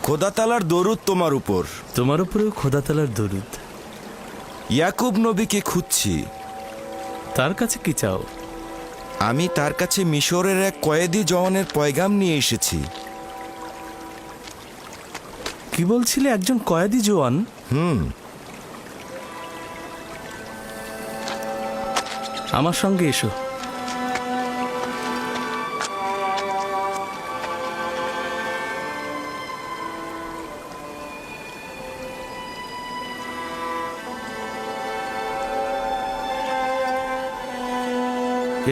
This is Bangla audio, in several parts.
খোদা তাআলার দরুদ তোমার উপর। তোমার উপরেও খোদা তাআলার দরুদ। ইয়াকুব নবীকে খুঁজছি। তার কাছে কি চাও? আমি তার কাছে মিশরের এক কয়েদি জওয়ানের পয়গাম নিয়ে এসেছি। কি বলছিলে? একজন কয়েদি জওয়ান? আমার সঙ্গে এসো।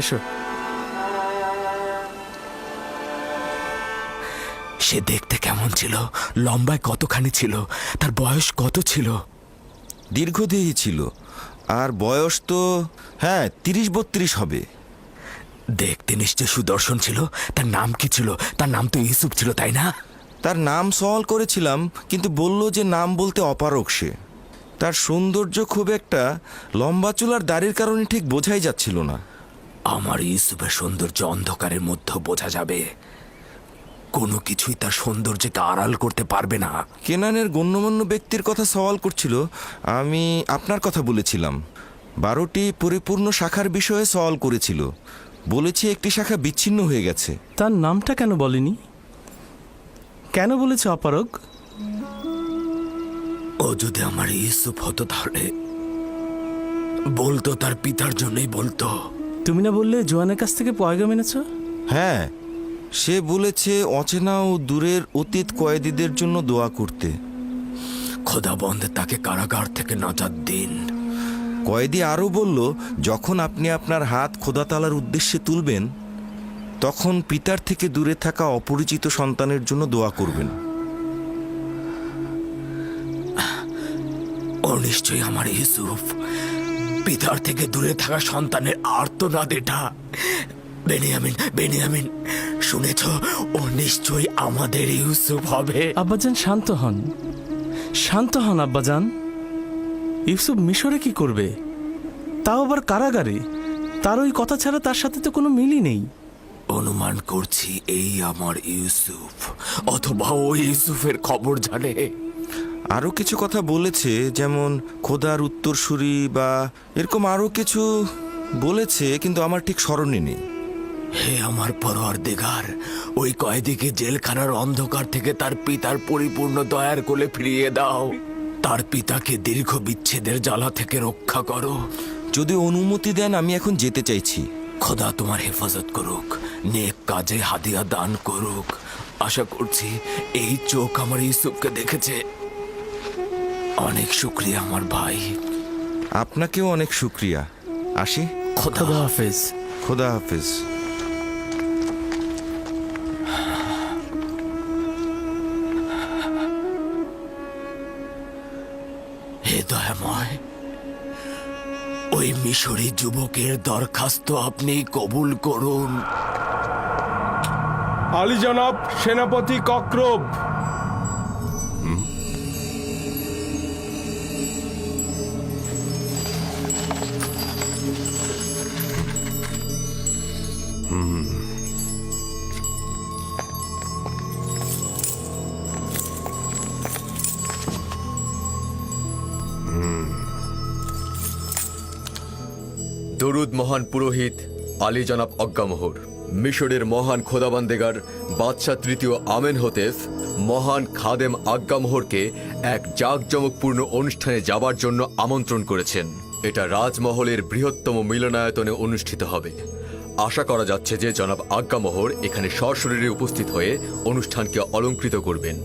এসো। সে দেখতে কেমন ছিল? লম্বায় কতখানি ছিল? তার বয়স কত ছিল? দীর্ঘদেহী ছিল, আর বয়স তো 30-32 হবে। দেখতে নিশ্চয় সুদর্শন ছিল। তার নাম কি ছিল? তার নাম তো ইউসুফ ছিল, তাই না? তার নাম সওয়াল করেছিলাম, কিন্তু বলল যে নাম বলতে অপারগ সে। তার সৌন্দর্য খুব একটা লম্বা চুলার দাড়ির কারণে ঠিক বোঝাই যাচ্ছিল না। আমার ইউসুফের সৌন্দর্য অন্ধকারের মধ্যে বোঝা যাবে। কোনো কিছুই তার সৌন্দর্যকে আড়াল করতে পারবে না। কেনানের গণ্যমান্য ব্যক্তির কথা সওয়াল করছিল, আমি আপনার কথা বলেছিলাম। 12টি পরিপূর্ণ শাখার বিষয়ে সওয়াল করেছিল, বলেছি একটি শাখা বিচ্ছিন্ন হয়ে গেছে। তার নামটা কেন বলেনি? কেন বলেছে অপারগ? ও যদি আমার ইউসুফ হতো তাহলে বলতো তার পিতার জন্যই বলতো। তুমি না বললে জোয়ানের কাছ থেকে পয়গাম এনেছ? হ্যাঁ, সে বলেছে অচেনা ও দূরের অতীত কয়েদিদের জন্য দোয়া করতে। খোদাবন্দ তাকে কারাগার থেকে নাজাত দিন। কয়েদি আরও বলল, যখন আপনি আপনার হাত খোদা তাআলার উদ্দেশ্যে তুলবেন, তখন পিতার থেকে দূরে থাকা অপরিচিত সন্তানের জন্য দোয়া করবেন। ও নিশ্চয়ই আমার ইউসুফ। পিতার থেকে দূরে থাকা সন্তানের আর্তনাদ এটা। বেনিয়ামিন, বেনিয়ামিন, শুনেছ? ও নিশ্চয়ই আমাদের ইউসুফ হবে। আব্বাজান শান্ত হন, শান্ত হন আব্বাজান। ইউসুফ মিশরে কি করবে? তাও আবার কারাগারে। তার ওই কথা ছাড়া তার সাথে তো কোনো মিলই নেই। অনুমান করছি এই আমার ইউসুফ, অথবা ও ইউসুফের খবর জানে। আরও কিছু কথা বলেছে, যেমন খোদার উত্তরসূরি বা এরকম আরও কিছু বলেছে, কিন্তু আমার ঠিক স্মরণে নেই। হে আমার পরওয়ারদিগার, ওই কয়েদিকে জেলখানার অন্ধকার থেকে তার পিতার পরিপূর্ণ দয়ার কোলে ফিরিয়ে দাও। তার পিতাকে দীর্ঘ বিচ্ছেদের জ্বালা থেকে রক্ষা করো। যদি অনুমতি দেন, আমি এখন যেতে চাইছি। খোদা তোমার হেফাজত করুক, নেক কাজে হাদিয়া দান করুক। আশা করছি এই চোখ আমার ইউসুফকে দেখেছে। অনেক শুক্রিয়া আমার ভাই। আপনাকেও অনেক শুক্রিয়া। আসি। খোদা খোদা হাফেজ। খোদা হাফেজ। হে দয়াময়, ওই মিশরী যুবকের দরখাস্ত আপনি কবুল করুন। আলী জনাব, সেনাপতি কক্রব। দরুদ মহান পুরোহিত আলী জনাব অজ্ঞামোহর। মিশরের মহান খোদাবান্দেগার বাদশাহ তৃতীয় আমেনহোতেপ মহান খাদেম আজ্ঞামোহরকে এক জাঁকজমকপূর্ণ অনুষ্ঠানে যাবার জন্য আমন্ত্রণ করেছেন। এটা রাজমহলের বৃহত্তম মিলনায়তনে অনুষ্ঠিত হবে। আশা করা যাচ্ছে যে জনাব আজ্ঞামোহর এখানে সশরীরে উপস্থিত হয়ে অনুষ্ঠানকে অলঙ্কৃত করবেন।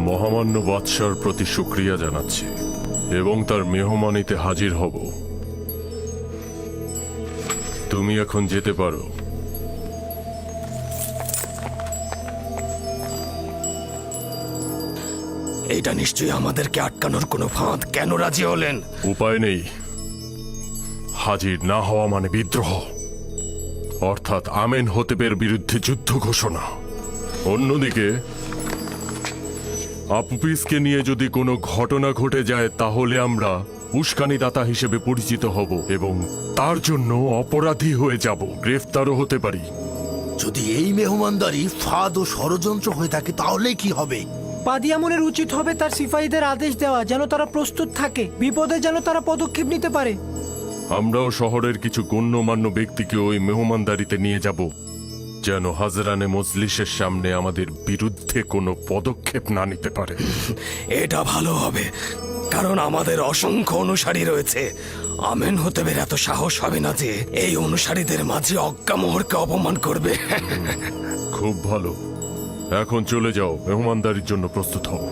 মহামান্য বাদশার প্রতি শুকরিয়া জানাচ্ছি এবং তার মেহমানিতে হাজির হব। তুমি এখন যেতে পারো। এটা নিশ্চয়ই আমাদেরকে আটকানোর কোনো ফাঁদ। কেন রাজি হলেন? উপায় নেই। হাজির না হওয়া মানে বিদ্রোহ, অর্থাৎ আমেনহোতেপের বিরুদ্ধে যুদ্ধ ঘোষণা। অন্যদিকে আপুপিসকে নিয়ে যদি কোনো ঘটনা ঘটে যায়, তাহলে আমরা উস্কানিদাতা হিসেবে পরিচিত হব এবং তার জন্য অপরাধী হয়ে যাব, গ্রেফতারও হতে পারি। যদি এই মেহমানদারি ফাঁদ ও ষড়যন্ত্র হয়ে থাকে তাহলে কি হবে? পাদিয়ামনের উচিত হবে তার সিপাহীদের আদেশ দেওয়া যেন তারা প্রস্তুত থাকে, বিপদে যেন তারা পদক্ষেপ নিতে পারে। আমরাও শহরের কিছু গণ্যমান্য ব্যক্তিকে ওই মেহমানদারিতে নিয়ে যাব, যেন হাজরানে মজলিসের সামনে আমাদের বিরুদ্ধে কোনো পদক্ষেপ না নিতে পারে। এটা ভালো হবে, কারণ আমাদের অসংখ্য অনুসারী রয়েছে। আমেন হতেবের এত সাহস হবে না যে এই অনুসারীদের মাঝে অজ্ঞামোহরকে অপমান করবে। খুব ভালো, এখন চলে যাও, মেহমানদারির জন্য প্রস্তুত হও।